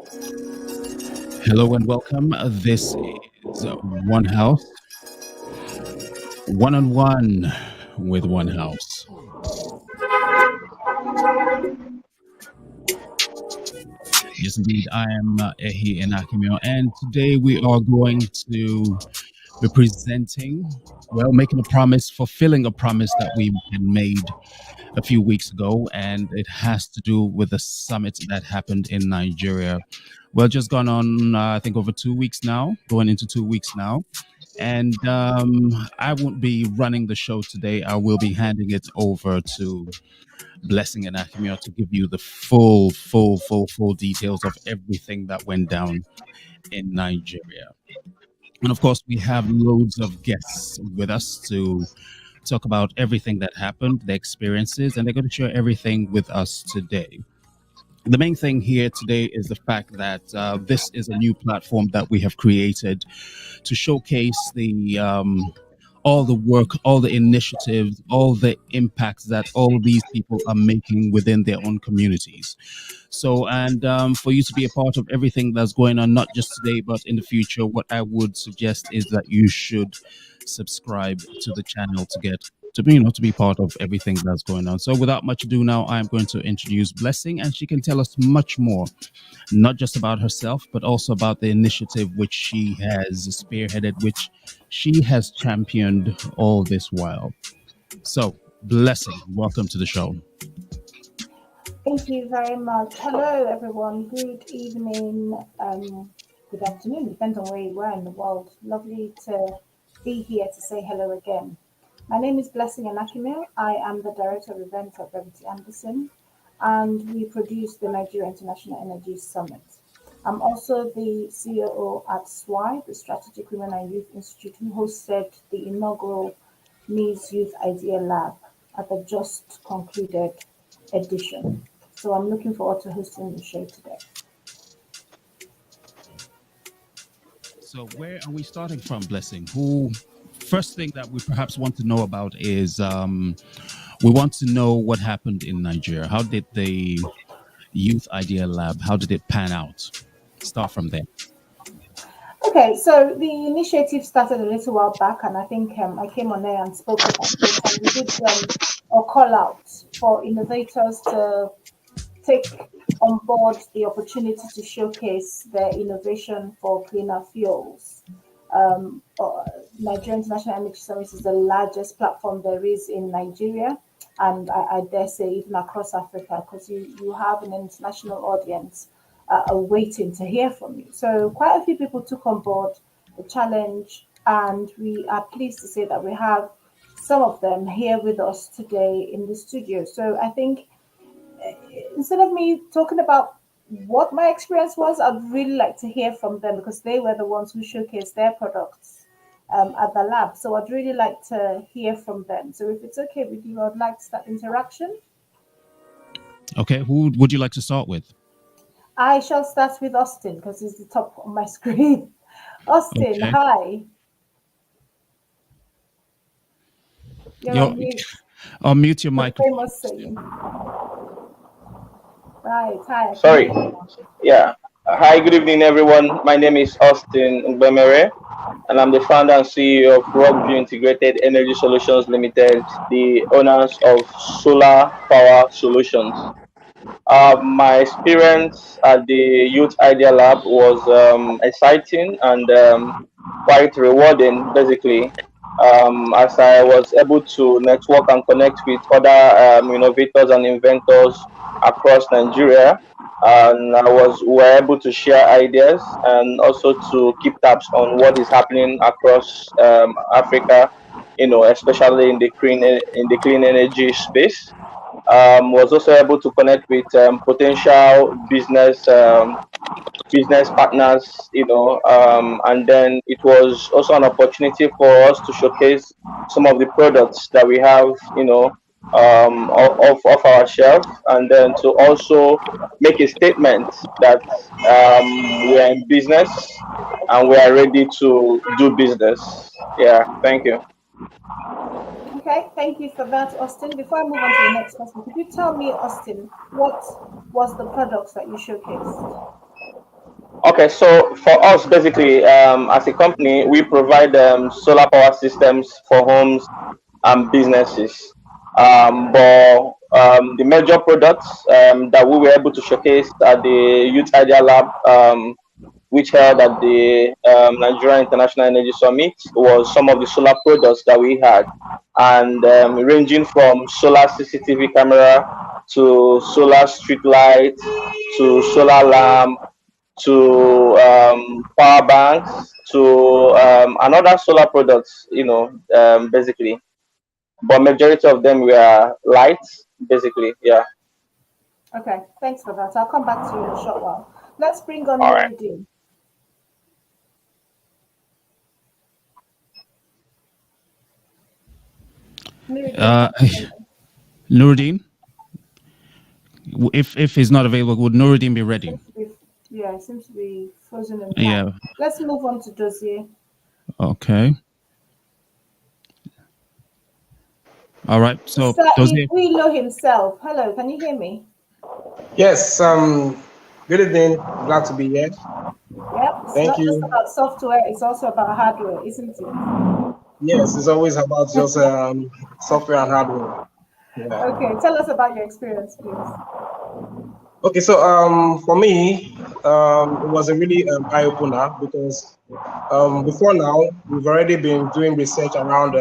Hello and welcome. This is OneHouse, one on one with OneHouse. Yes, indeed, I am Ehi Enakimio, and today we are going to be presenting, well, making a promise, fulfilling a promise that we had made a few weeks ago, and it has to do with the summit that happened in Nigeria. Well, just gone on, I think, over 2 weeks now, going into 2 weeks now. And I won't be running the show today. I will be handing it over to Blessing and Akimio to give you the full details of everything that went down in Nigeria. And of course, we have loads of guests with us to talk about everything that happened, the experiences, and they're going to share everything with us today. The main thing here today is the fact that this is a new platform that we have created to showcase the all the work, all the initiatives, all the impacts that all these people are making within their own communities. So, and for you to be a part of everything that's going on, not just today, but in the future, what I would suggest is that you should subscribe to the channel to get to be, to be part of everything that's going on. So, without much ado, now I'm going to introduce Blessing, and she can tell us much more, not just about herself, but also about the initiative which she has spearheaded, which she has championed all this while. So, Blessing, welcome to the show. Thank you very much. Hello, everyone. Good evening, good afternoon, depends on where you are in the world. Lovely to be here to say hello again. My name is Blessing Anakimil. I am the Director of Events at Brevity Anderson, and we produce the Nigeria International Energy Summit. I'm also the COO at SWI, the Strategic Women and Youth Institute, who hosted the inaugural NIS Youth Idea Lab at the just concluded edition. So I'm looking forward to hosting the show today. So, where are we starting from, Blessing? Who first thing that we perhaps want to know about is we want to know what happened in Nigeria. How did the Youth Idea Lab? How did it pan out? Start from there. Okay, so the initiative started a little while back, and I think I came on there and spoke about it. And we did a call out for innovators to take on board the opportunity to showcase their innovation for cleaner fuels. Nigeria International Energy Service is the largest platform there is in Nigeria, and I dare say even across Africa, because you have an international audience waiting to hear from you. So quite a few people took on board the challenge, and we are pleased to say that we have some of them here with us today in the studio. So I think instead of me talking about what my experience was, I'd really like to hear from them because they were the ones who showcased their products at the lab. So I'd really like to hear from them. So if it's okay with you, I'd like to start interaction. Okay, who would you like to start with? I shall start with Austin because he's the top on my screen. Austin, Okay, hi. You're you on mute. unmute your The microphone, famous saying. Austin. Right, hi, I can hear Sorry. you now. Yeah. Hi, good evening, everyone. My name is Austin Ngbemere, and I'm the founder and CEO of Rockview Integrated Energy Solutions Limited, the owners of Solar Power Solutions. My experience at the Youth Idea Lab was exciting and quite rewarding, basically, as I was able to network and connect with other innovators and inventors across Nigeria. And were able to share ideas and also to keep tabs on what is happening across Africa, especially in the clean energy space. Was also able to connect with potential business partners, and then it was also an opportunity for us to showcase some of the products that we have, of our shelf, and then to also make a statement that we are in business and we are ready to do business. Yeah, thank you. Okay, thank you for that, Austin. Before I move on to the next question, could you tell me, Austin, what was the products that you showcased? Okay, so for us, basically, as a company, we provide solar power systems for homes and businesses. But the major products that we were able to showcase at the Youth Idea Lab, which held at the Nigeria International Energy Summit, was some of the solar products that we had, and ranging from solar CCTV camera to solar street light to solar lamp to power banks to another solar products, basically. But majority of them were lights, basically. Yeah. Okay, thanks for that. I'll come back to you in a short while. Let's bring on All right. Nuruddin. Nuruddin, Uh, can you hear me? Nuruddin, if he's not available, would Nuruddin be ready? Seems to be, yeah, it seems to be frozen in time. Yeah. Let's move on to Dozier. Okay. All right. So Mr. Dozie. Iguilo himself. Hello, can you hear me? Yes, good evening. Glad to be here. Yep, it's Thank not just you. about software, it's also about hardware, isn't it? Yes, it's always about just software and hardware. Yeah. Okay, tell us about your experience, please. Okay, so for me, it was a really eye opener because before now we've already been doing research around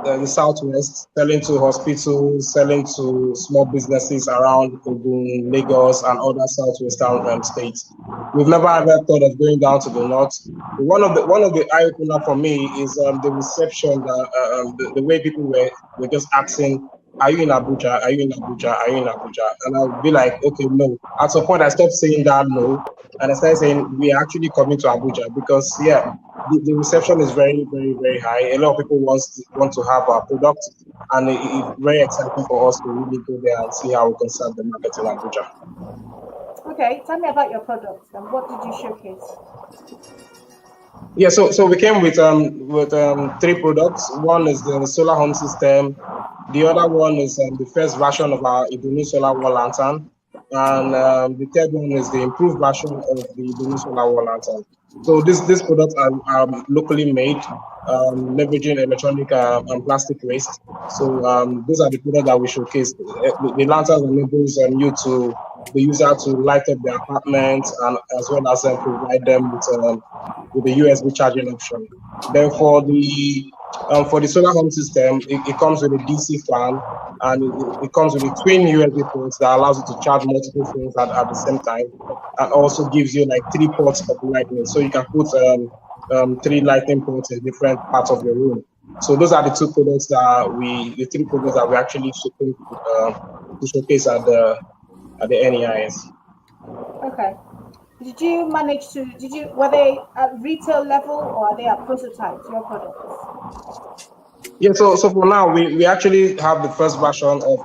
the Southwest, selling to hospitals, selling to small businesses around Ogun, Lagos, and other Southwestern states. We've never ever thought of going down to the north. One of the eye opener for me is the reception, the way people were just asking, "Are you in Abuja? Are you in Abuja? Are you in Abuja?" And I'll be like, "Okay, no." At some point, I stopped saying that no, and I started saying we are actually coming to Abuja because yeah, the reception is very, very, very high. A lot of people want to have our product, and it's very exciting for us to really go there and see how we can serve the market in Abuja. Okay, tell me about your products and what did you showcase? Yeah, so we came with three products. One is the solar home system. The other one is the first version of our Idunu solar wall lantern, and the third one is the improved version of the Idunu solar wall lantern. So these products are locally made, leveraging electronic and plastic waste. So those are the products that we showcase. The lantern enables the user to light up their apartments and as well as provide them with a USB charging option. Then for the solar home system, it comes with a DC fan, and it comes with a twin USB ports that allows you to charge multiple phones at the same time, and also gives you like 3 ports of lightning, so you can put three lightning ports in different parts of your room. So those are the the three products that we actually showcase at the NEIS. Okay. Were they at retail level or are they at prototypes, your products? Yeah, so for now, we actually have the first version of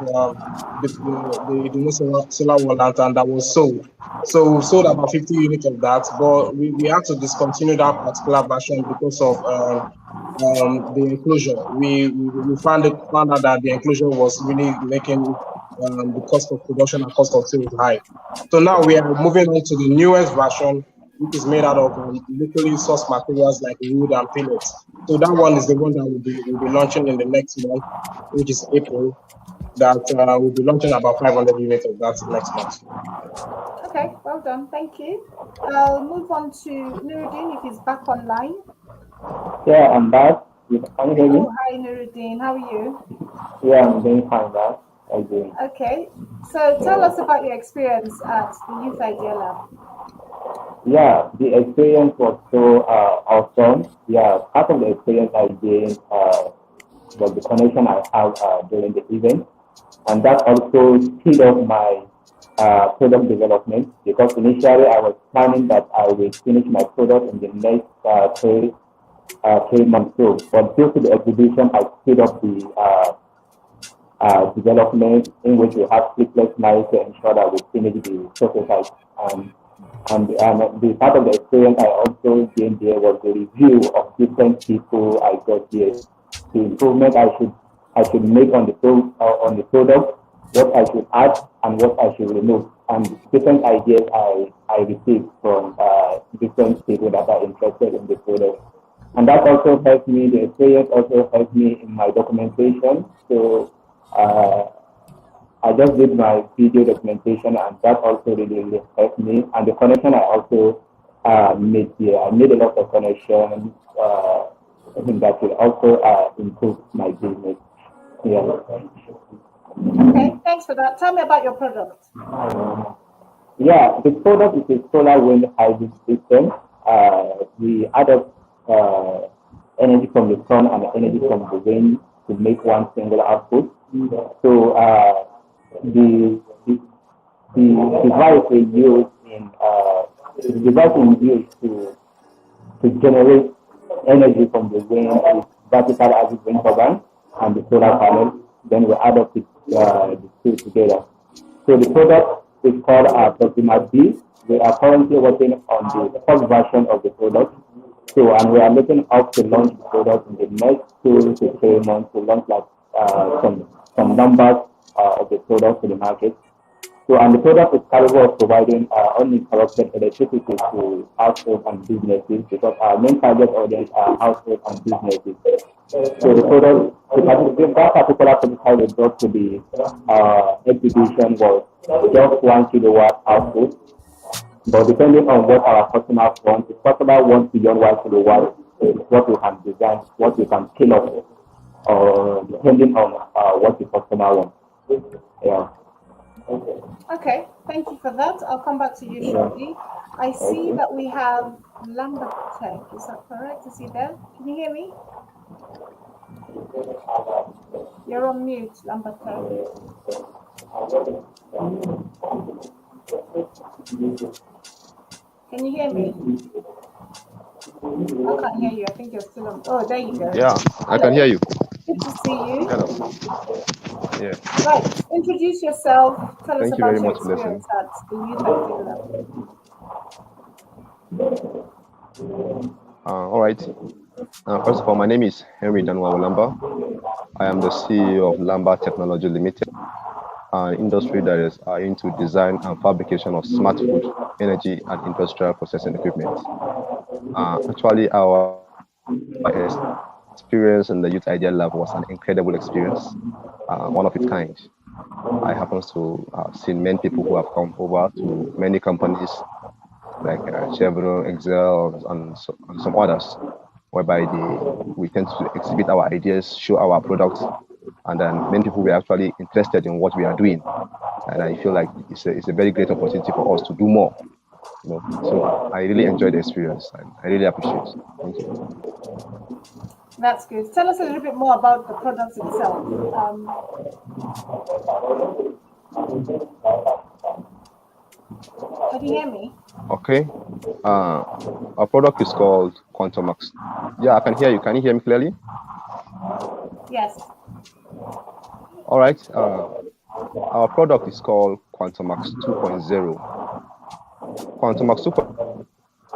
the new solar wall lantern that was sold. So we've sold about 50 units of that, but we had to discontinue that particular version because of the enclosure. We found out that the enclosure was really making the cost of production and cost of sales high. So now we are moving on to the newest version, which is made out of locally sourced materials like wood and pellets. So that one is the one that we'll be launching in the next month, which is April. That we'll be launching about 500 units of that next month. Okay, well done. Thank you. I'll move on to Nuruddin if he's back online. Yeah, I'm back. Can you hear me? Oh, hi Nuruddin. How are you? Yeah, I'm doing fine now. How are you doing? Okay, so tell us about your experience at the Youth Idea Lab. Yeah, the experience was so awesome. Yeah, part of the experience I gained was the connection I have during the event, and that also speed up my product development because initially I was planning that I will finish my product in the next 3 months. So, but due to the exhibition, I speed up the development in which we have sleepless nights to ensure that we finish the prototype. And the part of the experience I also gained there was the review of different people I got there, the improvement I should make on the product, what I should add and what I should remove. and different ideas I received from different people that are interested in the product. And that also helped me, the experience also helped me in my documentation. So uh, I just did my video documentation, and that also really helped me. And the connection I also made here, I made a lot of connections. I think that will also improve my business. Yeah. Okay, thanks for that. Tell me about your product. Yeah, the product is a solar wind hybrid system. We add up energy from the sun and energy from the wind to make one single output. So the device we use in the device we use to generate energy from the wind is vertical as wind turbine and the solar panel. Then we add up the two together. So the product is called Proxima B. We are currently working on the first version of the product. So, and we are looking out to launch the product in the next 2 to 3 months to launch like some numbers of the product to the market. So, and the product is capable of providing uninterrupted electricity to households and businesses because our main target audience are households and businesses. So the product, that particular physical we brought to the exhibition was just 1 kilowatt output. But depending on what our customers want, if customer wants beyond 1 kilowatt, is what we can design, what we can scale up, or depending on what the customer wants. Yeah. Okay, thank you for that. I'll come back to you shortly. I see that we have Lambert Tech. Is that correct? Is he there? Can you hear me? You're on mute, Lambert Tech. Can you hear me? I can't hear you. I think you're still on. Oh, there you go. Yeah, I can hear you. Good to see you. Kind of. Yeah. Right. Introduce yourself. Tell us Thank you about very your much for listening. experience at the Youth Idea Lab. All right. First of all, my name is Henry Danwa Lamba. I am the CEO of Lamba Technology Limited, an industry that is into design and fabrication of smart food, energy, and industrial processing equipment. Actually, our experience in the Youth Idea Lab was an incredible experience, one of its kind. I happen to see many people who have come over to many companies like Chevron, Excel, and some others, whereby we tend to exhibit our ideas, show our products, and then many people were actually interested in what we are doing. And I feel like it's a very great opportunity for us to do more. You know, so I really enjoyed the experience, and I really appreciate it. Thank you. That's good. Tell us a little bit more about the product itself. Can you hear me? Okay. Our product is called QuantumX. Yeah, I can hear you. Can you hear me clearly? Yes. All right. Our product is called QuantumX 2.0. QuantumX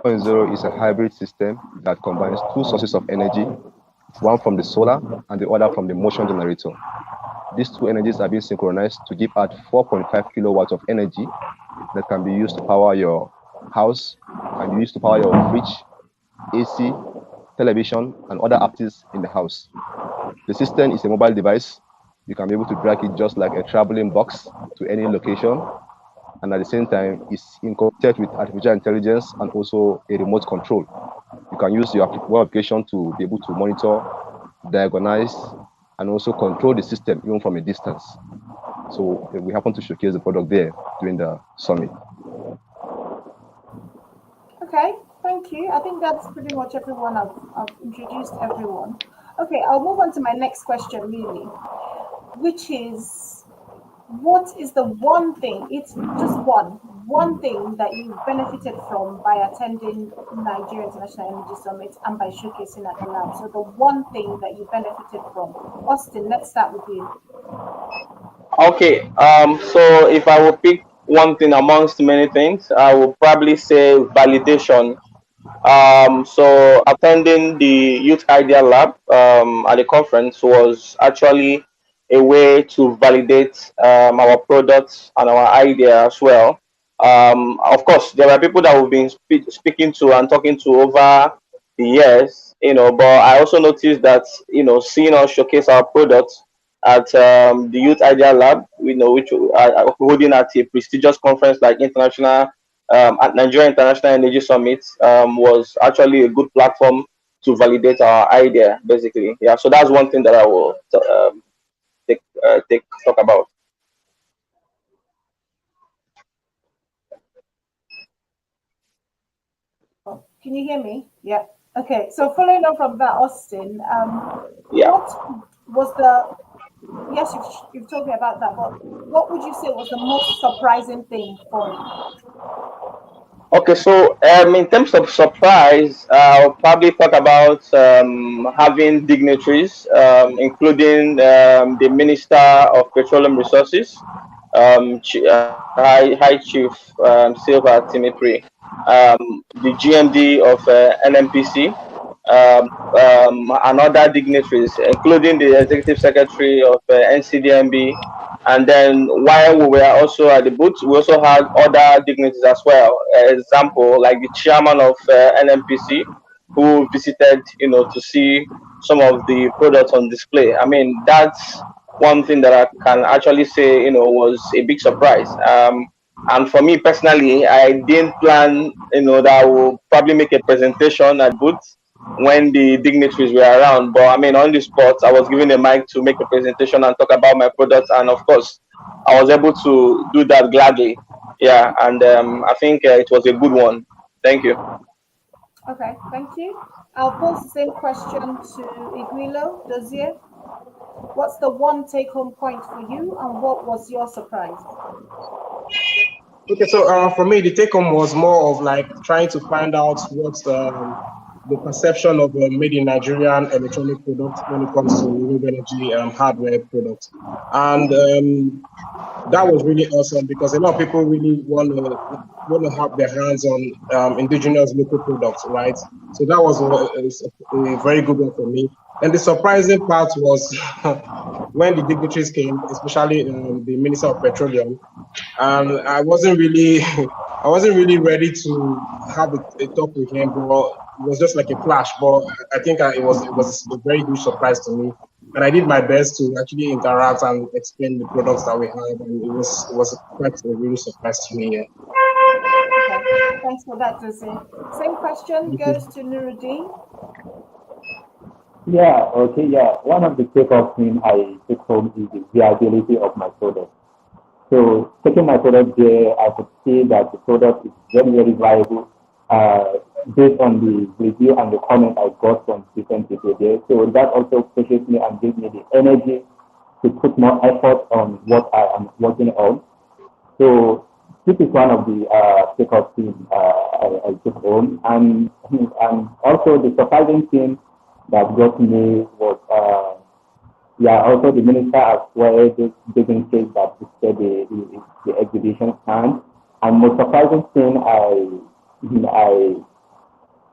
2.0 is a hybrid system that combines two sources of energy, one from the solar and the other from the motion generator. These two energies are being synchronized to give out 4.5 kilowatts of energy that can be used to power your house, can be used to power your fridge, AC, television, and other appliances in the house. The system is a mobile device. You can be able to drag it just like a traveling box to any location, and at the same time, it's incorporated with artificial intelligence and also a remote control. You can use your web application to be able to monitor, diagnose, and also control the system even from a distance. So we happen to showcase the product there during the summit. Okay, thank you. I think that's pretty much everyone. I've introduced everyone. Okay, I'll move on to my next question, really, which is, what is the one thing, it's just one thing that you benefited from by attending Nigeria International Energy Summit and by showcasing at the lab? So the one thing that you benefited from. Austin, let's start with you. Okay. So if I would pick one thing amongst many things, I would probably say validation. So attending the Youth Idea Lab at the conference was actually a way to validate our products and our idea as well. Of course, there are people that we've been speaking to and talking to over the years, but I also noticed that, seeing us showcase our products at the Youth Idea Lab, which are holding at a prestigious conference like at Nigeria International Energy Summit, was actually a good platform to validate our idea, basically. Yeah, so that's one thing that I will talk about. Oh, can you hear me? Yeah. Okay. So following on from that, Austin, Yeah. what was the yes, you've told me about that, but what would you say was the most surprising thing for you? Okay, so in terms of surprise, I'll probably talk about having dignitaries, including the Minister of Petroleum Resources, High Chief Silva Timipri, the GMD of NMPC, and other dignitaries, including the Executive Secretary of NCDMB. And then while we were also at the booth, we also had other dignitaries as well. Example, like the chairman of NMPC, who visited, to see some of the products on display. I mean, that's one thing that I can actually say, was a big surprise. And for me personally, I didn't plan, that I will probably make a presentation at booth when the dignitaries were around. But I mean, on the spot, I was given a mic to make a presentation and talk about my products, and of course, I was able to do that gladly. Yeah, and I think it was a good one. Thank you. Okay, thank you. I'll pose the same question to Iguilo Dozier. What's the one take-home point for you, and what was your surprise? Okay, so for me, the take home was more of like trying to find out what's the perception of made in Nigerian electronic products when it comes to renewable energy hardware products, and that was really awesome because a lot of people really want to have their hands on indigenous local products, right? So that was a very good one for me. And the surprising part was when the dignitaries came, especially the Minister of Petroleum, and I wasn't really I wasn't really ready to have a talk with him, but it was just like a flash. But I think it was a very huge surprise to me, and I did my best to actually interact and explain the products that we had, and it was quite a really surprise to me. Yeah. Okay, thanks for that, Dozier. Same question goes to Nuruddin. Yeah, okay, yeah. One of the take-off things I took home is the viability of my product. So taking my product there, I could see that the product is very, very viable based on the review and the comment I got from different people there. So that also pushes me and gives me the energy to put more effort on what I am working on. So this is one of the take-off things I took home. And also the surprising thing that got me was yeah, also the minister as well just didn't take that visited the exhibition stand. And most surprising thing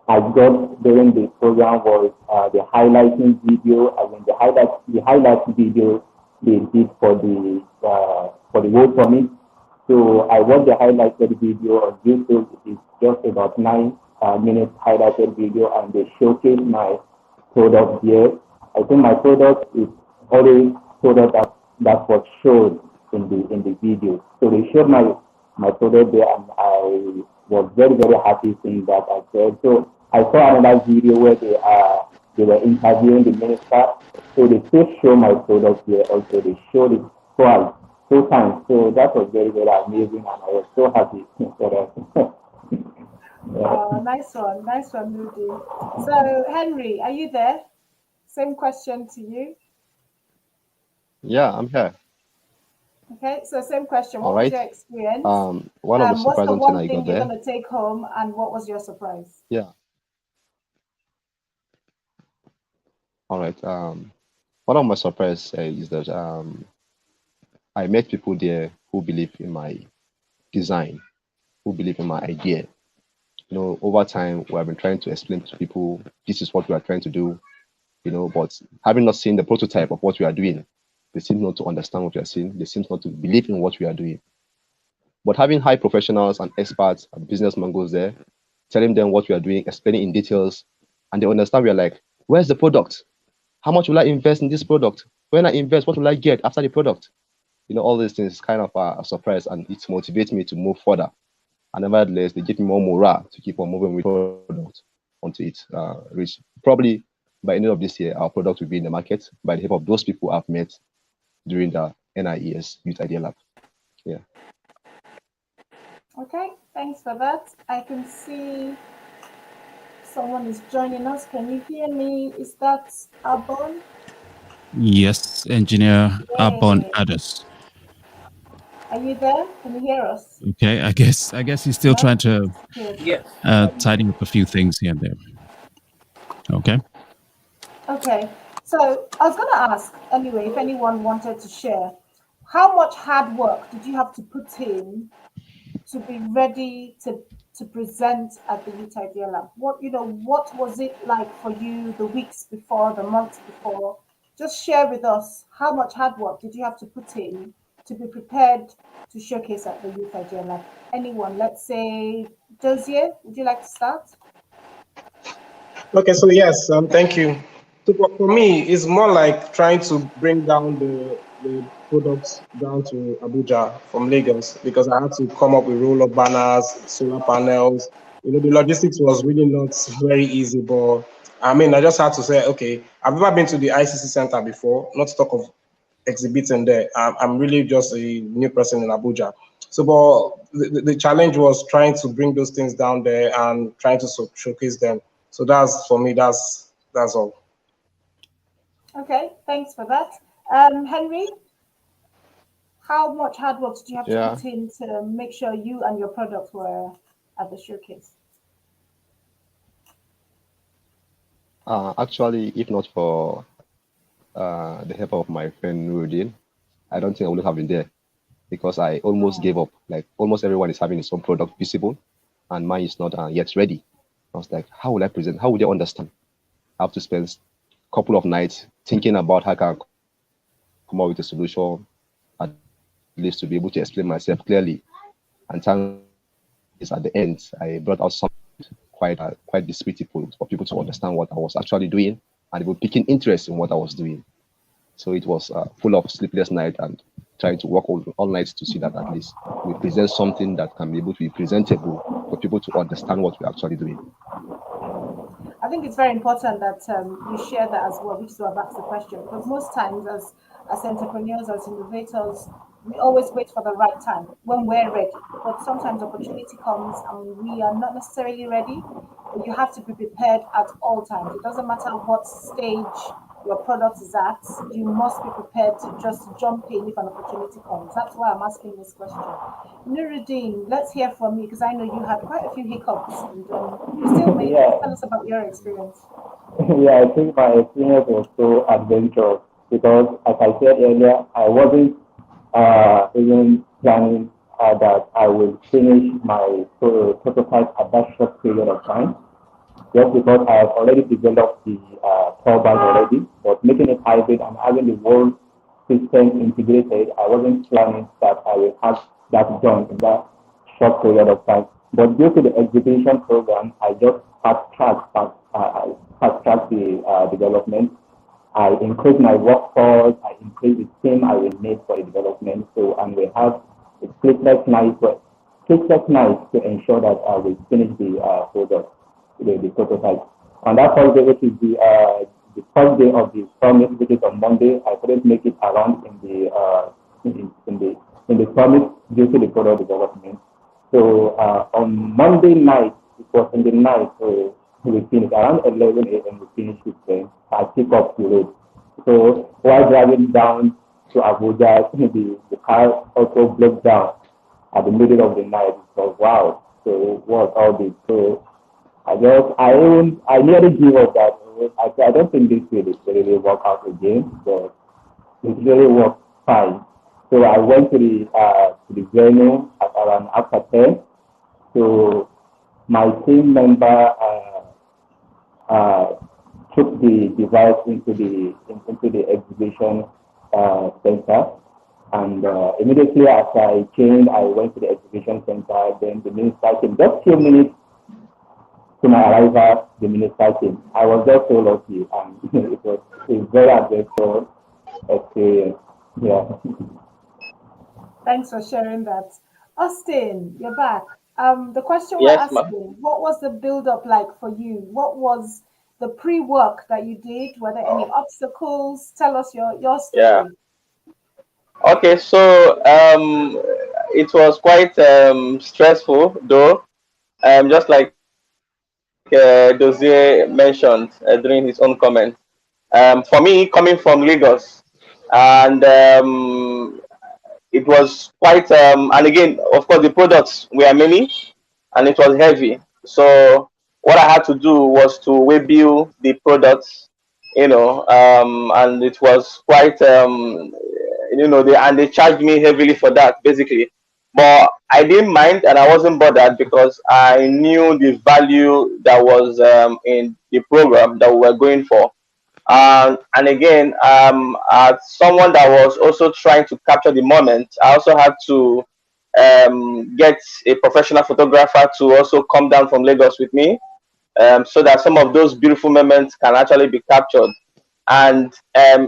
I got during the program was the highlighting video. I mean the highlight video they did for the World Summit. So I watched the highlighted video on YouTube. It is just about 9 minutes highlighted video, and they showcase my product here. I think my product is already product that was shown in the video. So they showed my product there, and I was very, very happy seeing that as well. So I saw another video where they were interviewing the minister. So they still show my product here also. They showed it twice, 2 times. So that was very, very amazing, and I was so happy for that. Oh, nice one, Nuruddin. So Henry, are you there? Same question to you. Yeah, I'm here. Okay, so same question. All What was right. your experience? One of the What's the surprising thing one I thing got you're there. going to take home, and what was your surprise? Yeah. All right. One of my surprise is that I met people there who believe in my design, who believe in my idea. Over time, we have been trying to explain to people this is what we are trying to do, but having not seen the prototype of what we are doing, They seem not to understand what we are saying. They seem not to believe in what we are doing. But having high professionals and experts and businessmen goes there, telling them what we are doing, explaining in details, and they understand. We are like, where's the product? How much will I invest in this product? When I invest, what will I get after the product? All these things is kind of a surprise, and it motivates me to move further. And nevertheless, they give me more morale to keep on moving with the product until it reach. Probably by the end of this year, our product will be in the market by the help of those people I've met during the NIES Youth Idea Lab. Yeah. Okay, thanks for that. I can see someone is joining us. Can you hear me? Is that Abon? Yes, Engineer Abon Yay. Addis. Are you there? Can you hear us? Okay, I guess he's still No? trying to Good. Yes. tidy up a few things here and there. Okay. Okay, so I was going to ask anyway if anyone wanted to share how much hard work did you have to put in to be ready to present at the Youth Idea Lab? What was it like for you the weeks before, the months before? Just share with us how much hard work did you have to put in to be prepared to showcase at the Youth Idea Lab? Anyone? Let's say Dozier, would you like to start? Okay, so yes, thank you. So for me, it's more like trying to bring down the products down to Abuja from Lagos, because I had to come up with roll-up banners, solar panels. The logistics was really not very easy, but I mean, I just had to say, okay, I've never been to the ICC Center before, not to talk of exhibiting there. I'm really just a new person in Abuja. So, but the challenge was trying to bring those things down there and trying to showcase them. So that's, for me, that's all. Okay, thanks for that. Henry, how much hard work did you have to Yeah. put in to make sure you and your product were at the showcase? Actually, if not for the help of my friend Nuruddin, I don't think I would have been there, because I almost gave up. Like, almost everyone is having his own product visible, and mine is not yet ready. I was like, how will I present? How will they understand? I have to spend a couple of nights thinking about how I can come up with a solution, at least to be able to explain myself clearly. And thank is at the end, I brought out something quite disputable for people to understand what I was actually doing, and they were picking interest in what I was doing. So it was full of sleepless night and trying to work all night to see that at least we present something that can be able to be presentable for people to understand what we're actually doing. I think it's very important that you share that as well, which is why I've asked the question, because most times as entrepreneurs, as innovators, we always wait for the right time when we're ready. But sometimes opportunity comes and we are not necessarily ready. But you have to be prepared at all times. It doesn't matter what stage your product is at, you must be prepared to just jump in if an opportunity comes. That's why I'm asking this question. Nuruddin, let's hear from you, because I know you had quite a few hiccups and you still made it. Yeah, Tell us about your experience. yeah, I think my experience was so adventurous because, as I said earlier, I wasn't even planning that I will finish my prototype at that short period of time, just because I have already developed the core bag already, but making it hybrid and having the whole system integrated, I wasn't planning that I will have that done in that short period of time. But due to the exhibition program, I just fast tracked the development. I increased my workforce, I increased the team I will need for the development. So, and we have a sleepless nights to ensure that we finish the product, the prototype. On that first day, which is the first day of the summit, which is on Monday, I couldn't make it around in the summit due to the product development. So on Monday night, it was in the night, so we finished around 11 a.m. We finished with them. I pick up the road. So while driving down to Abuja, the car also broke down at the middle of the night. So wow. So what all this? So I nearly give up that. I don't think this will really work out again, but it really worked fine. So I went to the venue at around after 10. So my team member uh, took the device into the exhibition center. And immediately after I changed, I went to the exhibition center. Then the minister came. Just few minutes to my arrival, the minister came. I was just so lucky, and it was a very adventurous experience. Yeah. Thanks for sharing that. Austin, you're back. The question we're Yes, ma'am. asking, what was the build-up like for you? What was the pre-work that you did? Were there any obstacles? Tell us your Yeah. story. Okay, so it was quite stressful, though. Just like Dozier mentioned during his own comment. For me, coming from Lagos, and it was quite, and again, of course, the products were many, and it was heavy. So what I had to do was to review the products, and it was quite, they charged me heavily for that, basically. But I didn't mind, and I wasn't bothered because I knew the value that was in the program that we were going for. And again, as someone that was also trying to capture the moment, I also had to get a professional photographer to also come down from Lagos with me, so that some of those beautiful moments can actually be captured. And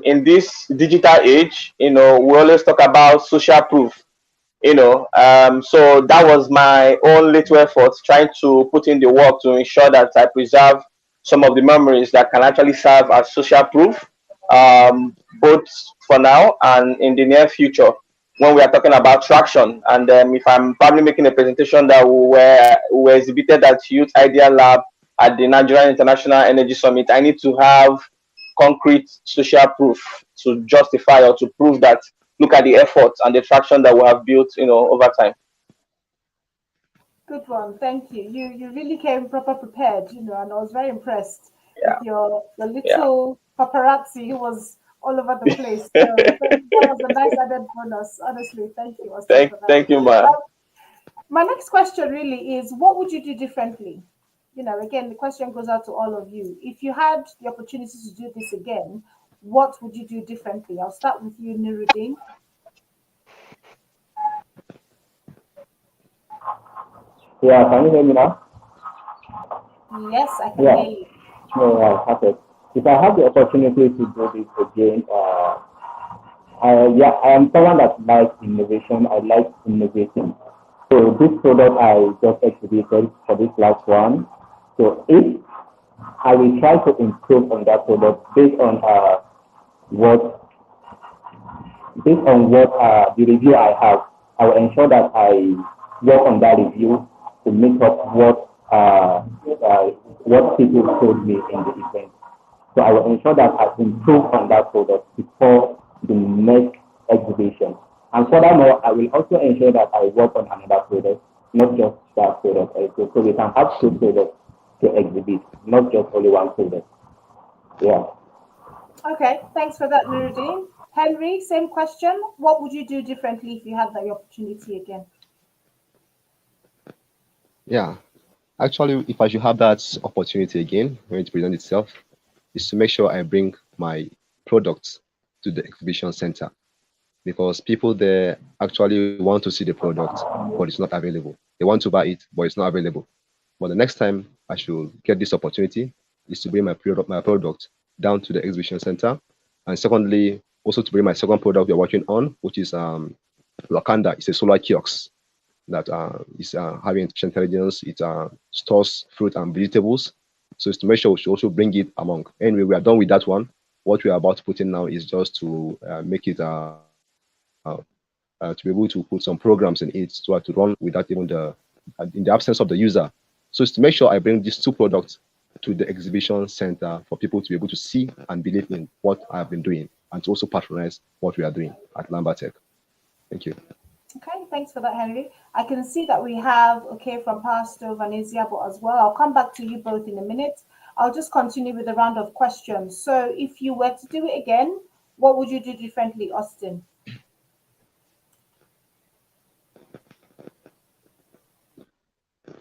in this digital age, we always talk about social proof. So that was my own little effort, trying to put in the work to ensure that I preserve some of the memories that can actually serve as social proof, both for now and in the near future when we are talking about traction. And if I'm probably making a presentation that we were exhibited at Youth Idea Lab at the Nigerian International Energy Summit, I need to have concrete social proof to justify or to prove that look at the efforts and the traction that we have built, over time. Good one, thank you. You really came proper prepared, and I was very impressed with Yeah, your yeah. little paparazzi who was all over the place. So that was a nice added bonus. Honestly, thank you, Austin, thank, for that. thank you, man. My next question really is, what would you do differently? Again, the question goes out to all of you. If you had the opportunity to do this again, what would you do differently? I'll start with you, Nuruddin. Yeah, can you hear me now? Yes, I can Yeah. hear you. Yeah, perfect. If I have the opportunity to do this again, I am someone that likes innovation. I like innovating. So this product I just exhibited for this last one. So if I will try to improve on that product what based on what the review I have, I will ensure that I work on that review to make up what people told me in the event. So I will ensure that I improve on that product before the next exhibition. And furthermore, I will also ensure that I work on another product, not just that product. So we can have two products to exhibit, not just only one product. Yeah. Okay, thanks for that, Nuruddin. Henry, same question. What would you do differently if you had the opportunity again? Yeah, actually, if I should have that opportunity again when it presents itself, is to make sure I bring my products to the exhibition center because people there actually want to see the product, but it's not available. They want to buy it, but it's not available. But the next time I should get this opportunity is to bring my product down to the exhibition center, and secondly, also to bring my second product we're working on, which is Wakanda. It's a solar kiosk that is having artificial intelligence. It stores fruit and vegetables. So it's to make sure we should also bring it among. Anyway, we are done with that one. What we are about to put in now is just to make it to be able to put some programs in it so as to run without even in the absence of the user. So it's to make sure I bring these two products to the exhibition center for people to be able to see and believe in what I have been doing and to also patronize what we are doing at Lambertech. Thank you. Okay, thanks for that, Henry. I can see that we have, okay, from Pastor Vanessa, but as well, I'll come back to you both in a minute. I'll just continue with a round of questions. So if you were to do it again, what would you do differently, Austin?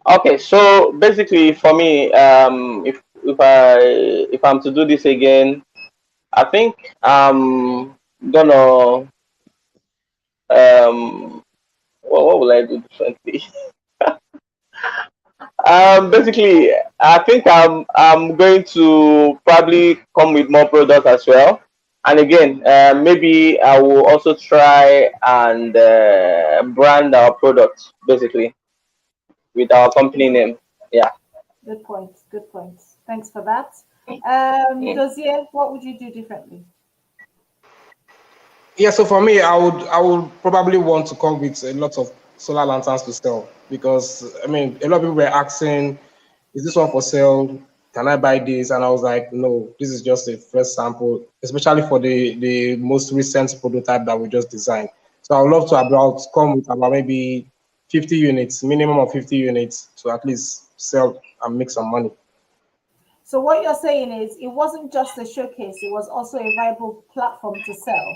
Okay, so basically for me, if I'm to do this again, I think gonna what will I do differently? Basically, I think I'm going to probably come with more products as well. And again, maybe I will also try and brand our products basically with our company name. Yeah. Good point. Good point. Thanks for that. Dozier, what would you do differently? Yeah, so for me, I would probably want to come with a lot of solar lanterns to sell because I mean a lot of people were asking, is this one for sale? Can I buy this? And I was like, no, this is just a first sample, especially for the most recent prototype that we just designed. So I would love to about come with about maybe 50 units, minimum of 50 units to at least sell and make some money. So what you're saying is it wasn't just a showcase, it was also a viable platform to sell.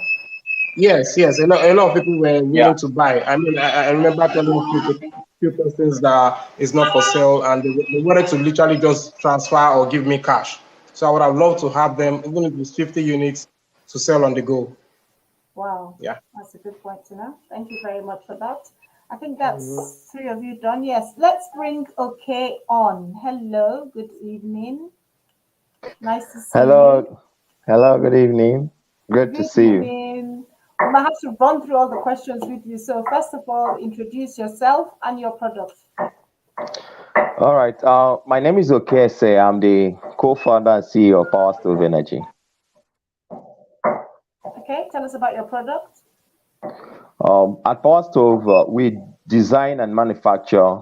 Yes, yes. A lot of people were Yeah. willing to buy. I mean, I remember telling few persons that it's not for sale, and they wanted to literally just transfer or give me cash. So I would have loved to have them, even if it's 50 units, to sell on the go. Wow, Yeah. that's a good point to know. Thank you very much for that. I think that's three of you done. Yes, let's bring Okay on. Hello, good evening. Nice to see you. Hello, hello, good evening. Good to Good see you. evening. We might have to run through all the questions with you. So first of all, introduce yourself and your product. All right, my name is Okese. I'm the co-founder and CEO of Power Stove Energy. Okay, tell us about your product. At Power Stove, we design and manufacture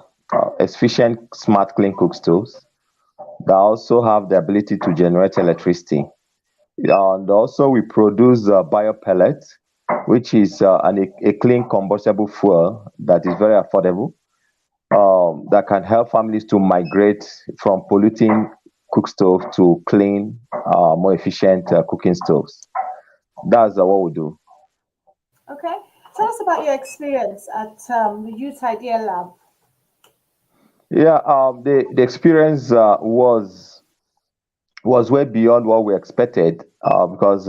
efficient, smart, clean cook stoves that also have the ability to generate electricity. And also, we produce bio pellets, which is a clean combustible fuel that is very affordable. That can help families to migrate from polluting cook stove to clean, more efficient cooking stoves. That's what we do. Okay, tell us about your experience at the Youth Idea Lab. Yeah, the experience was way beyond what we expected because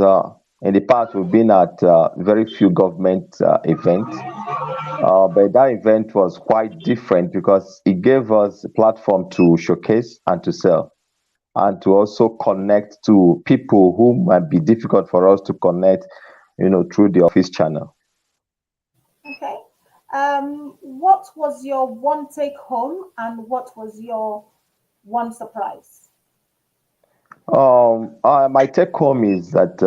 in the past we've been at very few government events. But that event was quite different because it gave us a platform to showcase and to sell, and to also connect to people who might be difficult for us to connect, through the office channel. Okay, what was your one take home and what was your one surprise? My take home is that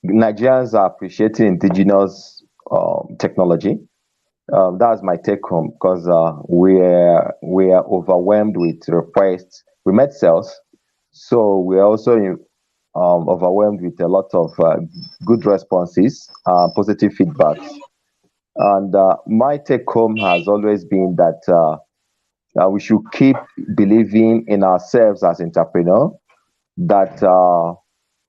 Nigerians are appreciating indigenous technology. That's my take home because we're overwhelmed with requests. We met sales, so we're also overwhelmed with a lot of good responses, positive feedbacks. And my take home has always been that we should keep believing in ourselves as entrepreneurs, that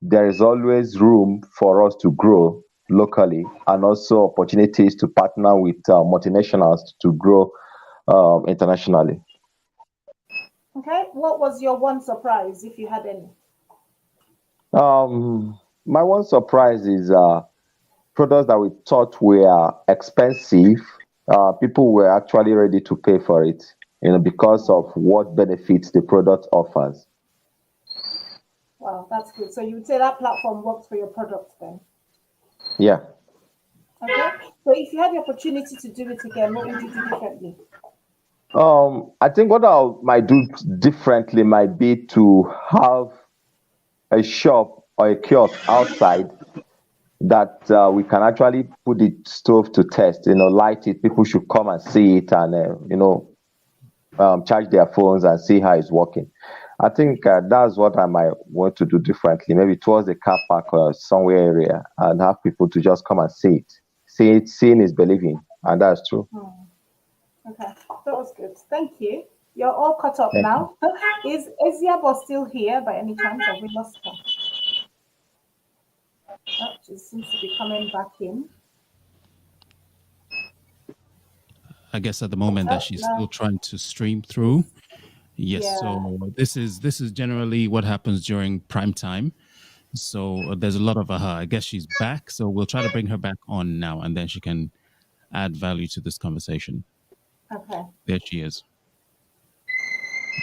there is always room for us to grow locally and also opportunities to partner with multinationals to grow internationally. Okay, what was your one surprise if you had any? My one surprise is products that we thought were expensive. People were actually ready to pay for it, because of what benefits the product offers. Wow, that's good. So you would say that platform worked for your product then? Yeah. Okay, so if you had the opportunity to do it again, what would you do differently? I think what I might do differently might be to have a shop or a kiosk outside that we can actually put the stove to test, light it. People should come and see it and, charge their phones and see how it's working. I think that's what I might want to do differently, maybe towards the car park or somewhere area, and have people to just come and see it. Seeing is believing, and that's true. Okay, that was good. Thank you. You're all caught up Thank now. Is Eziabo still here by any chance? Have we lost her? Oh, she seems to be coming back in. I guess at the moment that Oh, she's still no. trying to stream through. Yes, Yeah. so this is generally what happens during prime time. So there's a lot of her. I guess she's back. So we'll try to bring her back on now, and then she can add value to this conversation. Okay. There she is.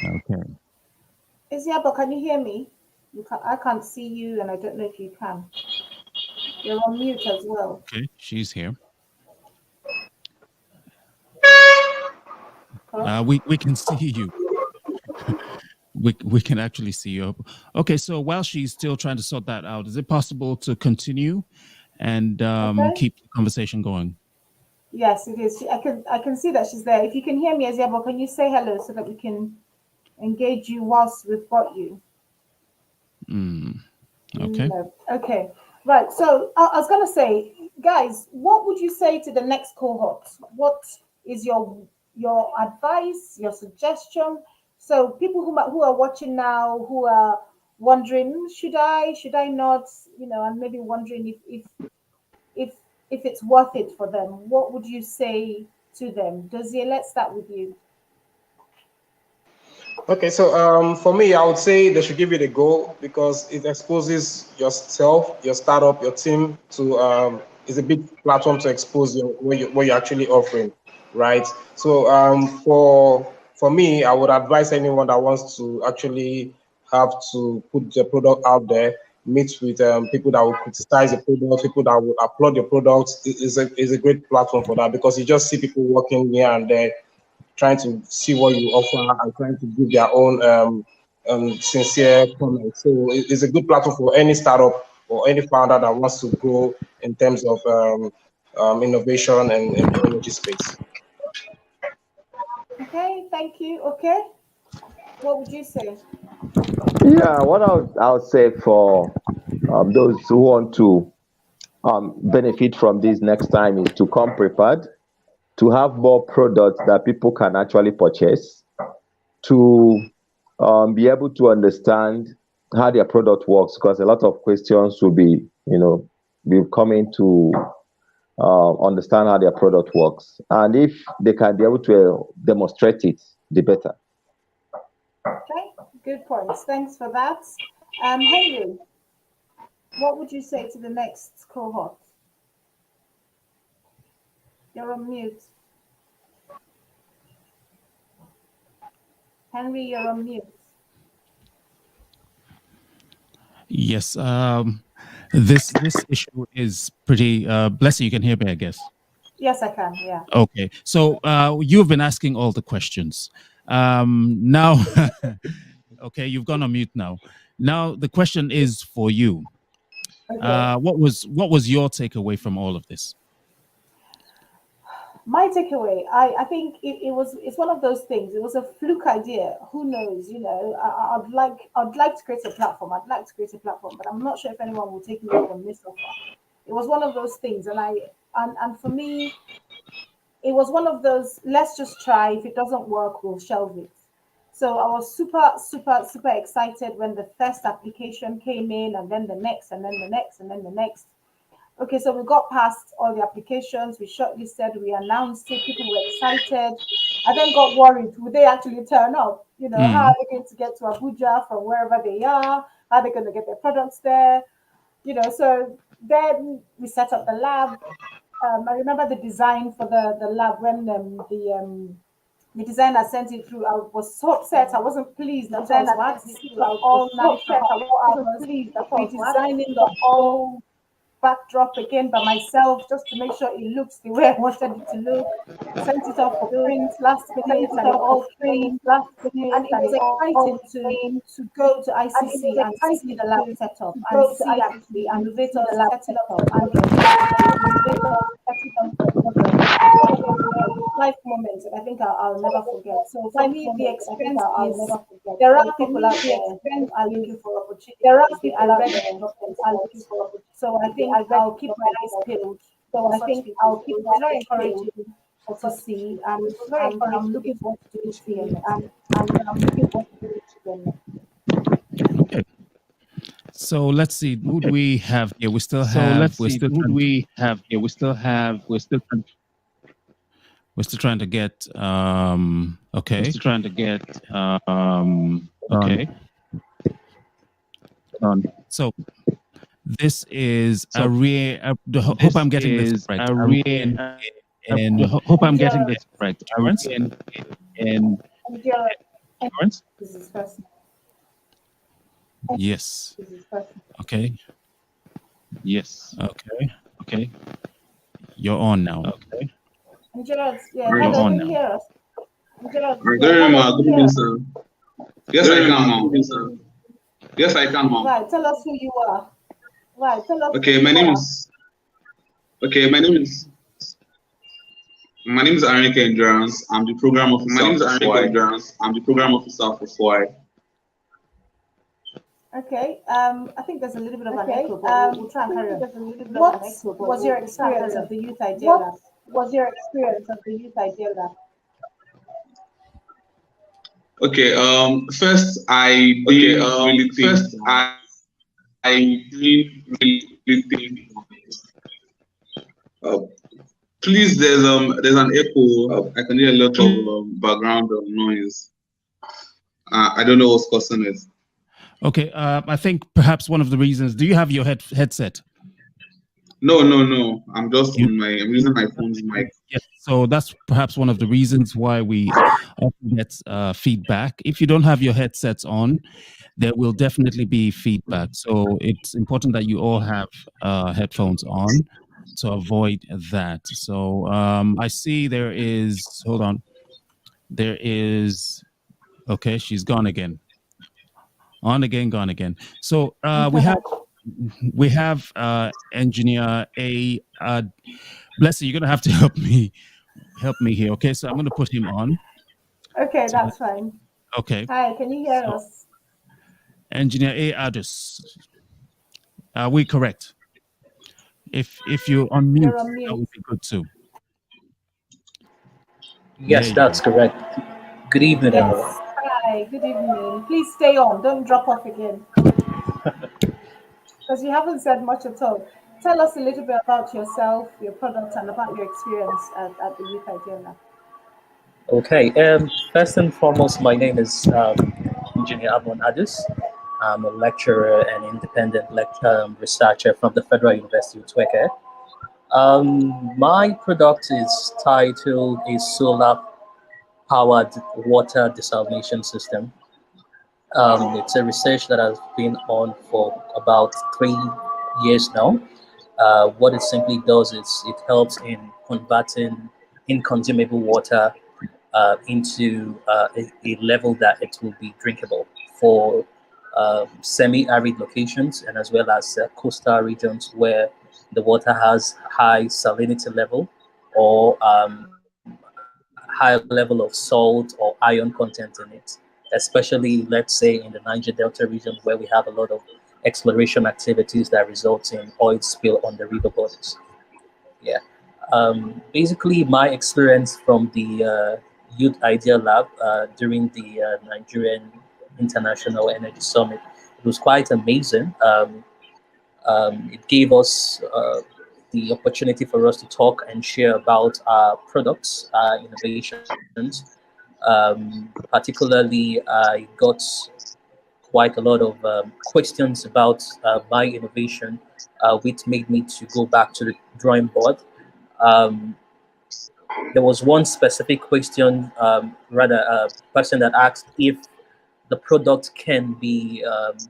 Okay. Isiabo, can you hear me? I can't see you, and I don't know if you can. You're on mute as well. Okay, she's here. Huh? We can see you. We can actually see you. Okay, so while she's still trying to sort that out, is it possible to continue and Okay. keep the conversation going? Yes, it is. I can see that she's there. If you can hear me, Isiabo, can you say hello so that we can engage you whilst we've got you? Okay. No. Okay. Right. So I was going to say, guys, what would you say to the next cohort? What is your advice, your suggestion? So people who are watching now, who are wondering, should I not, and maybe wondering if if it's worth it for them, what would you say to them? Dozie, let's start with you. Okay, so for me, I would say they should give it a go because it exposes yourself, your startup, your team to it's a big platform to expose what you're actually offering, right? So for me, I would advise anyone that wants to actually have to put the product out there, meet with people that will criticize the product, people that will applaud the product. Is a great platform for that because you just see people working here and there trying to see what you offer and trying to give their own sincere comments. So it's a good platform for any startup or any founder that wants to grow in terms of innovation and in the energy space. Okay, thank you. Okay, what would you say? Yeah, what I would say for those who want to benefit from this next time is to come prepared, to have more products that people can actually purchase, to be able to understand how their product works, because a lot of questions will be, be coming to understand how their product works. And if they can be able to demonstrate it, the better. Okay, good points. Thanks for that. Henry, what would you say to the next cohort? You're on mute. Henry, you're on mute. Yes. This issue is pretty. Blessing, you can hear me, I guess. Yes, I can. Yeah. Okay. So you've been asking all the questions. Now, okay, you've gone on mute now. Now the question is for you. Okay. What was your takeaway from all of this? My takeaway, I think it's one of those things. It was a fluke idea. Who knows? I'd like to create a platform. I'd like to create a platform, but I'm not sure if anyone will take me up on this offer. It was one of those things, and for me, it was one of those. Let's just try. If it doesn't work, we'll shelve it. So I was super, super, super excited when the first application came in, and then the next, and then the next, and then the next. Okay, so we got past all the applications, we shortlisted, we announced it, people were excited. I then got worried, would they actually turn up? How are they going to get to Abuja from wherever they are? How are they going to get their products there? So then we set up the lab. I remember the design for the lab when the designer sent it through. I was so upset. I wasn't pleased. The designer sent it through. I was all night for about 4 hours, redesigning the whole backdrop again by myself just to make sure it looks the way I wanted it to look. Sent it off for print last minute and it all came. And it was exciting to go to ICC and see the lab set up and see actually innovators setting up and it's one of those life moments that I think I'll never forget. So for me, the experience is there are people out there who are looking for opportunities. They are ready to drop themselves. So I think I'll keep my eyes peeled. So I think I'll keep my very encouraging to see, and I'm looking forward to doing it together. Okay. So let's see. Who do we have here? We still have. We're still trying to get. Okay. We're still trying to get. Okay. So This is a rare. Hope I'm getting this correct. Hope I'm getting this correct. Lawrence? And Lawrence? this is first. Yes. This is first. Okay. Yes. Okay. You're on now. Okay. And Gerald, yeah, You're hello, on can you now. hear us? And Gerald, Good yeah, evening, hello, ma. Good can you hear evening, us? sir. Yes, I can, ma'am. Yes, I can, ma'am. Right, tell us who you are. Right, tell us Okay, who my you name are. is. Okay, my name is Enrique Endurance. I'm the program officer. My name is Enrique Endurance. I'm the program officer for FOI. Okay, I think there's a little bit of an echo, but we'll try and carry on. What was your experience of the Youth Idea Lab? Was your experience of the Youth Idea Lab? Okay, first I didn't really think. I didn't really think. Uh, Please, there's an echo. I can hear a lot of background noise. I don't know what's causing it. Okay. I think perhaps one of the reasons. Do you have your headset? No. I'm just I'm using my phone's mic. Yes. So that's perhaps one of the reasons why we often get feedback. If you don't have your headsets on, there will definitely be feedback. So it's important that you all have headphones on to avoid that. So I see there is. Hold on. There is. Okay, she's gone again. On again, gone again. So we have engineer A. Bless you. You're gonna have to help me here. Okay, so I'm gonna put him on. Okay, that's fine. Okay. Hi, can you hear us? Engineer A. Adus. Are we correct? If you're on mute, that would be good too. Yes, that's correct. Good evening, yes. everyone. Hi, good evening. Please stay on. Don't drop off again. Because you haven't said much at all. Tell us a little bit about yourself, your product, and about your experience at the Youth Idea Lab. Okay, first and foremost, my name is Engineer Abon Adus. I'm a lecturer and independent researcher from the Federal University of Tweke. My product is titled a solar-powered water desalination system. It's a research that has been on for about 3 years now. What it simply does is it helps in converting inconsumable water into a level that it will be drinkable for semi-arid locations and as well as coastal regions where the water has high salinity level or high level of salt or iron content in it, especially let's say in the Niger Delta region where we have a lot of exploration activities that result in oil spill on the river bodies. Yeah. Basically, my experience from the Youth Idea Lab during the Nigerian International Energy Summit, it was quite amazing. It gave us the opportunity for us to talk and share about our products, our innovations. Particularly, I got quite a lot of questions about my innovation, which made me to go back to the drawing board. Um, there was one specific question, rather a person that asked if the product can be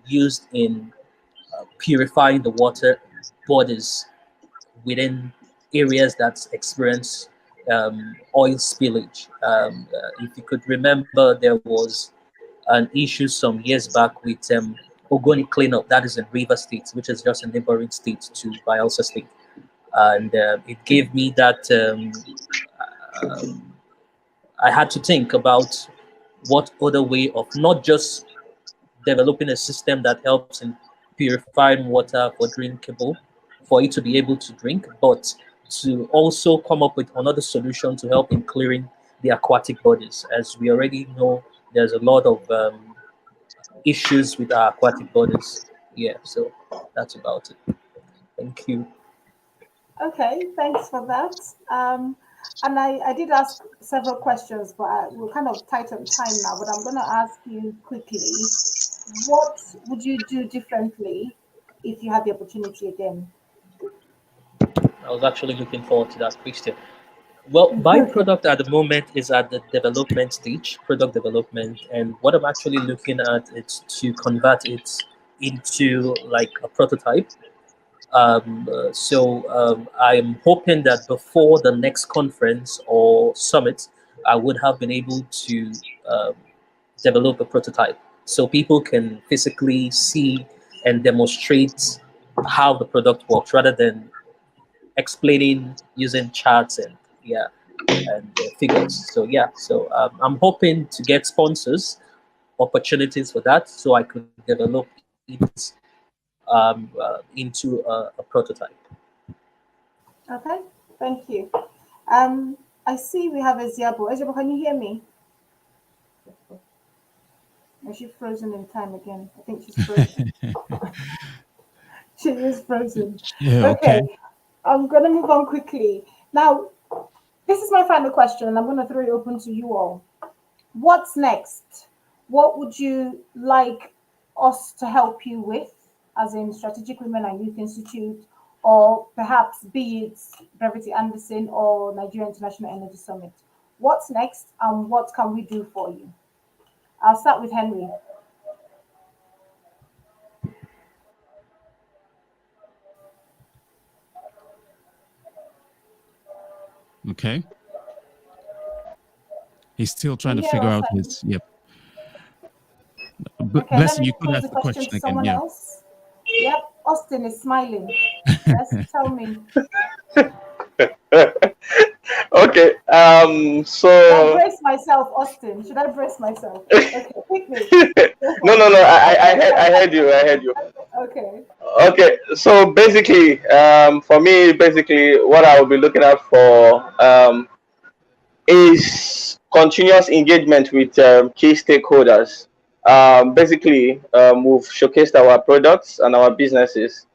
used in purifying the water bodies within areas that experience oil spillage. If you could remember, there was an issue some years back with Ogoni cleanup, that is in River State, which is just a neighboring state to Bayelsa State. And it gave me that I had to think about what other way of not just developing a system that helps in purifying water for drinkable, for it to be able to drink, but to also come up with another solution to help in clearing the aquatic bodies. As we already know, there's a lot of issues with our aquatic bodies. Yeah, so that's about it. Thank you. Okay, thanks for that. And I did ask several questions, but we're kind of tight on time now. But I'm going to ask you quickly, what would you do differently if you had the opportunity again? I was actually looking forward to that question. Well, my product at the moment is at the development stage, product development, and what I'm actually looking at is to convert it into like a prototype. I'm hoping that before the next conference or summit, I would have been able to um, develop a prototype so people can physically see and demonstrate how the product works rather than explaining using charts and yeah and figures. So yeah, I'm hoping to get sponsors opportunities for that so I could develop it into a prototype. Okay, thank you. I see we have Eziabo. Eziabo, can you hear me? Is she frozen in time again? I think she's frozen. She is frozen. Yeah, okay. Okay, I'm going to move on quickly. Now, this is my final question, and I'm going to throw it open to you all. What's next? What would you like us to help you with, as in Strategic Women and Youth Institute, or perhaps be it Brevity Anderson or Nigeria International Energy Summit? What's next, and what can we do for you? I'll start with Henry. Okay. He's still trying You to hear figure us, out Henry? his, yep. Okay, let Blessing, me you could pose ask the the question question to again. someone Yeah. else. Yep, Austin is smiling. Yes, tell me. Okay. Should I So brace myself, Austin? Should I brace myself? Okay, quickly. Go no, for no, it. no. I heard you. I heard you. Okay. Okay. So basically, for me, basically, what I will be looking at for is continuous engagement with key stakeholders. Basically, we've showcased our products and our businesses.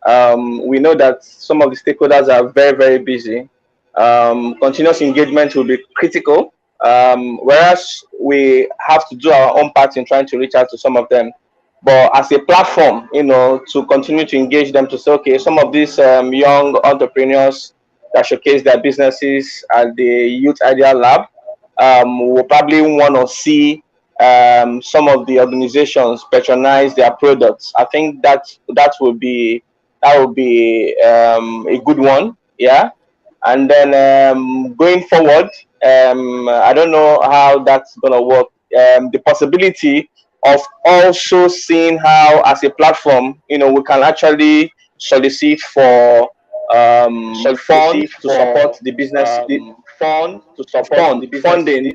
We know that some of the stakeholders are very, very busy. Continuous engagement will be critical, whereas we have to do our own part in trying to reach out to some of them. But as a platform, to continue to engage them to say, okay, some of these young entrepreneurs that showcase their businesses at the Youth Idea Lab, we'll probably want to see some of the organizations patronize their products. I think that would be a good one. Yeah. And then going forward, I don't know how that's gonna work. The possibility of also seeing how, as a platform, we can actually solicit for fund to support the business, funding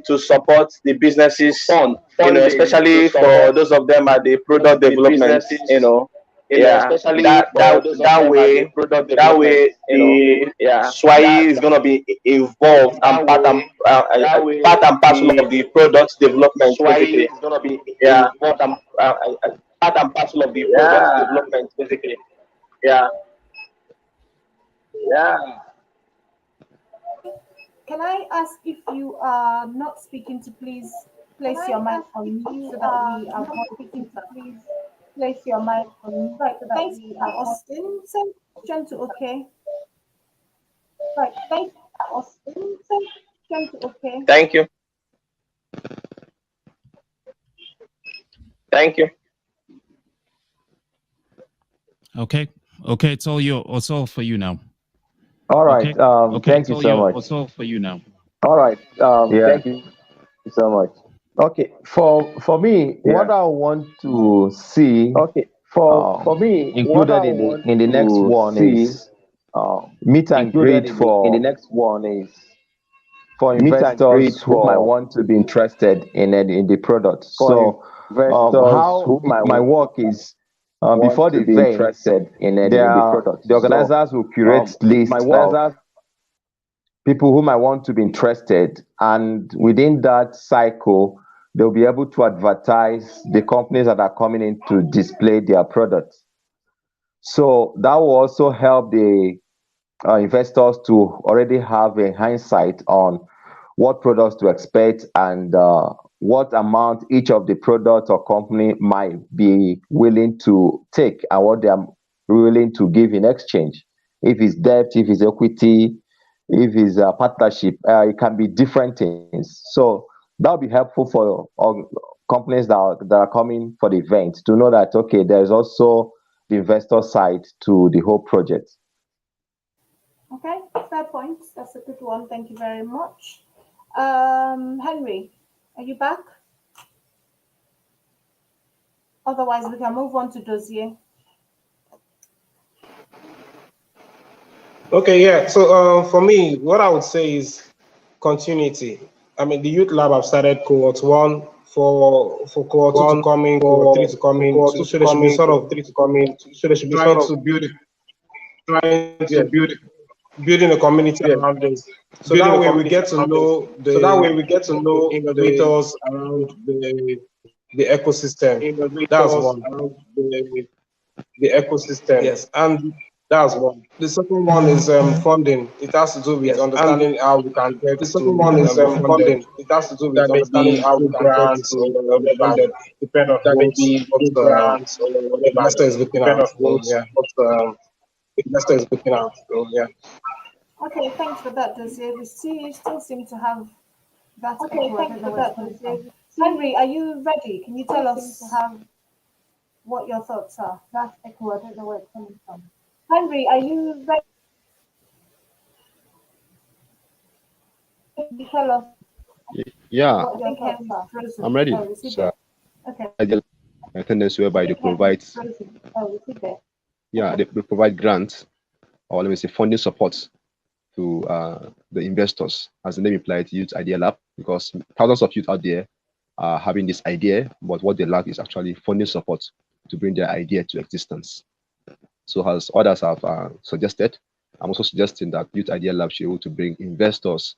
to support the businesses, especially for those of them at the product development, yeah, that way the SWAI is gonna be involved and part and parcel of the product development, basically. Yeah, yeah, yeah, yeah. Can I ask if you are not speaking to please place your mic on mute so that we avoid feedback? Place your mic on mute Right. so that Thanks, we avoid. Austin. Same question to okay. Right. Thanks, Austin. Same question to okay. Thank you. Thank you. Okay. Okay. It's all for you now. All right. Okay. Okay. Thank you so much. It's all for you now. All right. Thank you so much. Okay. For me, what I want to see. Okay. For me, included in the next one is meet and greet for in the next one is for investors who might want to be interested in the product. So how my work is before the event, the organizers will curate lists of people who might want to be interested, and within that cycle, they'll be able to advertise the companies that are coming in to display their products. So that will also help the investors to already have a hindsight on what products to expect and what amount each of the products or company might be willing to take and what their willing to give in exchange. If it's debt, if it's equity, if it's a partnership, it can be different things. So that'll be helpful for companies that are coming for the event to know that, okay, there's also the investor side to the whole project. Okay, fair point. That's a good one. Thank you very much. Henry, are you back? Otherwise, we can move on to Dozier. Okay, yeah. So for me, what I would say is continuity. I mean, the youth lab have started cohort 1 for cohort 2 to come in, cohort 3 to come in. So they should be sort of trying to build building a community around this. So that way we get to know the innovators around the ecosystem. That's one. The ecosystem. Yes, and that's one. The second one is funding. It has to do with understanding how we can get The to second one is funded. funding. It has to do with That may understanding be how we through can get grants or to whatever, funded. depend on That may what be through grants or the whatever. investor is looking Depend at. on So, yeah, what the investor is looking at. So yeah. Okay, thanks for that, Dozier. We still seem to have that Okay, echo. I thanks don't know for where it's that, coming Dozier. from. Henry, are you ready? Can you tell us To have what your thoughts are? that echo, I don't know where it's coming from. Henry, are you ready? Can you tell us Yeah, what your thoughts are? Frozen. I'm ready. Oh, is he It's there? Okay. a tendency whereby they provide, Frozen. Oh, is he there? yeah, they provide grants, or let me say funding support to the investors, as the name implies, Youth Idea Lab, because thousands of youth out there are having this idea, but what they lack is actually funding support to bring their idea to existence. So as others have suggested, I'm also suggesting that Youth Idea Lab should be able to bring investors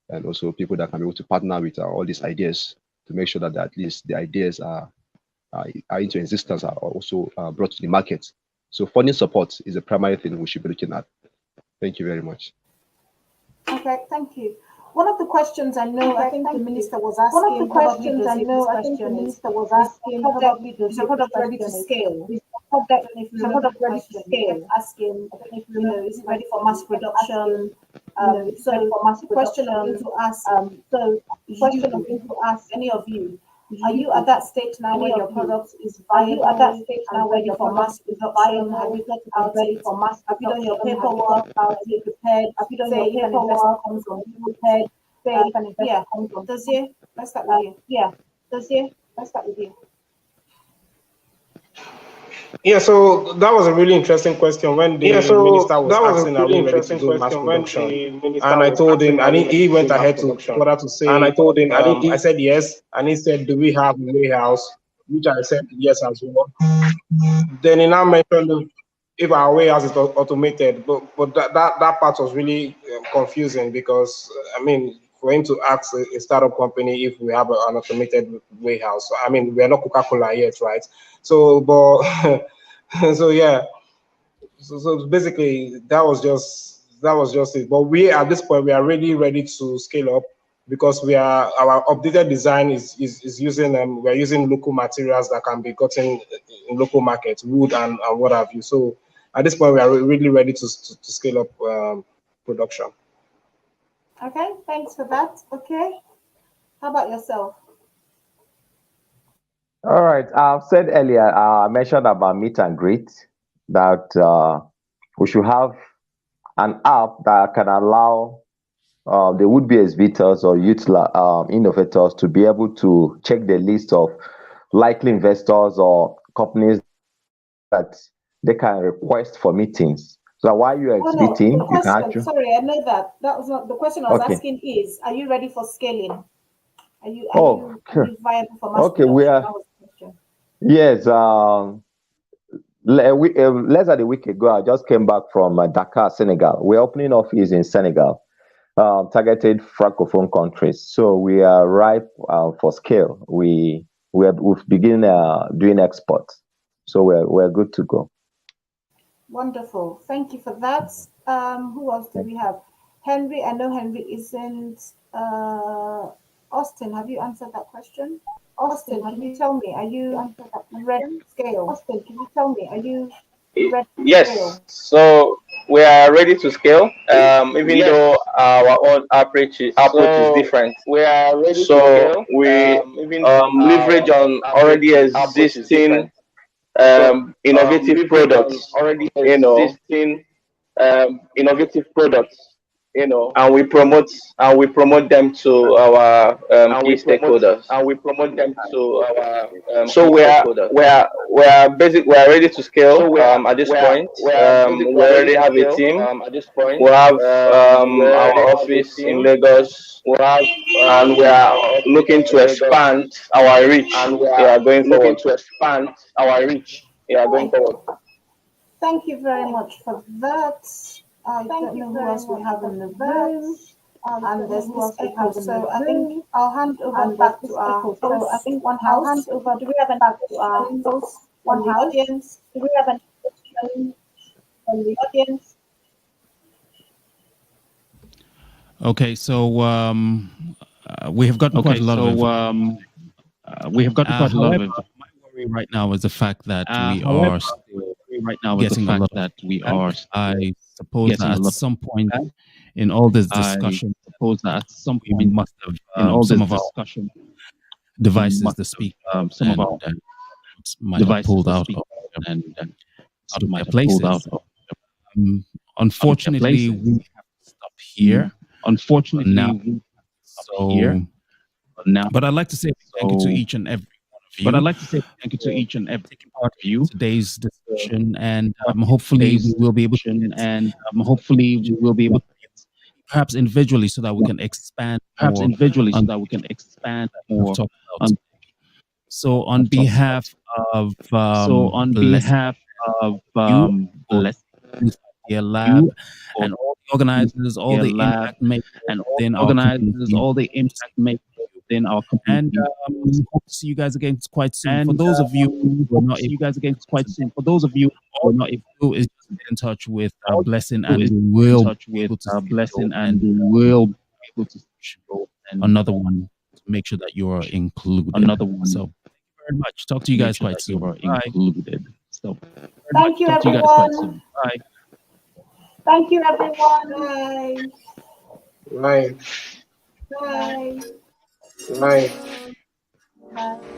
and also people that can be able to partner with all these ideas to make sure that at least the ideas are into existence, are also brought to the market. So funding support is the primary thing we should be looking at. Thank you very much. Okay, thank you. One of the questions I know, I think the minister was One of the asking, probably questions I Dosier's know, I think the question minister was is the asking, product, probably is the Dosier's product ready to question scale? is the I product, don't know if you is the remember product the ready to question. He kept scale? asking, I don't know if you you know, remember is it the ready for question. mass He kept asking, production? is it ready So for mass the question I'm going production? to ask So the question I'm you, going to ask any of you, are you at you, that stage now any where your of you, product is are you at that viable stage now and where ready your for product mass is production? Have viable you thought and about ready it? for mass Have you done your production? Have you paperwork? thought about Are you it? prepared? Have you done Say your if an investor paperwork? comes on Are you board. prepared? Say if an investor Yeah, comes on does board. you? Let's start with you. Yeah, Dozier, let's start with you. Yeah, so that was a really interesting question when Yeah, the so minister was that was a asking, are really we ready to interesting do mass question when production? the minister And I was told him, asking, are and we he ready to went do mass ahead to production? further to And I say, told him, I said yes, and he said, do we have a warehouse? Which I said yes as well. Then he now mentioned if our warehouse is automated, but that part was really confusing because I mean, for him to ask a startup company if we have an automated warehouse, I mean, we're not Coca-Cola yet, right? So, but so yeah, so basically that was just it. But we at this point we are really ready to scale up because we are our updated design is using we're using local materials that can be gotten in local markets, wood and what have you. So at this point we are really ready to scale up production. Okay, thanks for that. Okay, how about yourself? All right. I've said earlier, I mentioned about meet and greet, that we should have an app that can allow the would-be exhibitors or innovators to be able to check the list of likely investors or companies that they can request for meetings. So while you're Oh no, exhibiting, the you can question, actually. sorry, I know that. That was not the question I was Okay. asking is, are you ready for scaling? Oh, Are you viable for mass okay. We production? are. That was the question. Yes. Less than a week ago, I just came back from Dakar, Senegal. We're opening office in Senegal, targeted francophone countries. So we are ripe for scale. We've begun doing exports, so we're good to go. Wonderful. Thank you for that. Who else do we have? Henry, I know Henry isn't. Austin, have you answered that question? Austin, can you tell me, are you ready to scale? Austin, can you tell me, are you Yes. So we are ready to scale. Even though our own approach is different. We are ready to So scale. we Even though leverage our on already approach is existing different. So innovative leverage on products. already You know, existing innovative products, and we promote them to our and key stakeholders. we promote them to our So key stakeholders. we are ready to scale So at this we are point. we We are ready already to have a scale team. at this point. We have We our already have a office in team. Lagos, We have and we are our office looking to in Lagos, expand our reach. and we Yeah, are going looking forward. to expand our reach. Yeah, going forward. Thank you very much for that. I don't know who else we have in the room. And there's this echo, so I think I'll hand over back to our host, OneHouse. Do we have any questions from the audience? Do we have any questions from the audience? Okay, so we have gotten quite a lot of We have gotten quite a lot of however, information. my worry right now is the fact that we However, are still right now is the getting a fact lot of that we feedback. are I suppose getting that a at lot of some point feedback. in all this I discussion, suppose that at some we point must have in all some this of our discussion, devices, the speaker, some of and our might have devices, pulled the out speaker, and out of might their have pulled out places. Unfortunately, we have to stop here Unfortunately, now. we So, here now. but I'd like to say thank you to each and every one of you. But I'd like to say thank you to each and every taking part of you. in today's discussion, and hopefully we will be able to hopefully we will be able to perhaps individually so that we can expand perhaps more individually so on that we can expand we've more talked about on today. So on behalf of behalf of you, Bless Media Lab, you and all the organizers, all Media the Lab, impact makers and all within the our organizers, community. all the impact makers within our community. And hope to see you guys again quite soon. For And those of you who are hope not to see able you guys again quite soon. For those of you who all are not you able do is just get in touch with Blessing, to and is we in will touch be with able to Blessing, schedule and we will be able to schedule another one to make sure that you are included. another one. So thank you very much. Talk to you Make guys sure quite that you soon. are Bye. included. So Thank you, talk to you guys quite everyone. soon. Bye. Thank you, everyone. Bye. Right. Bye. Right. Bye.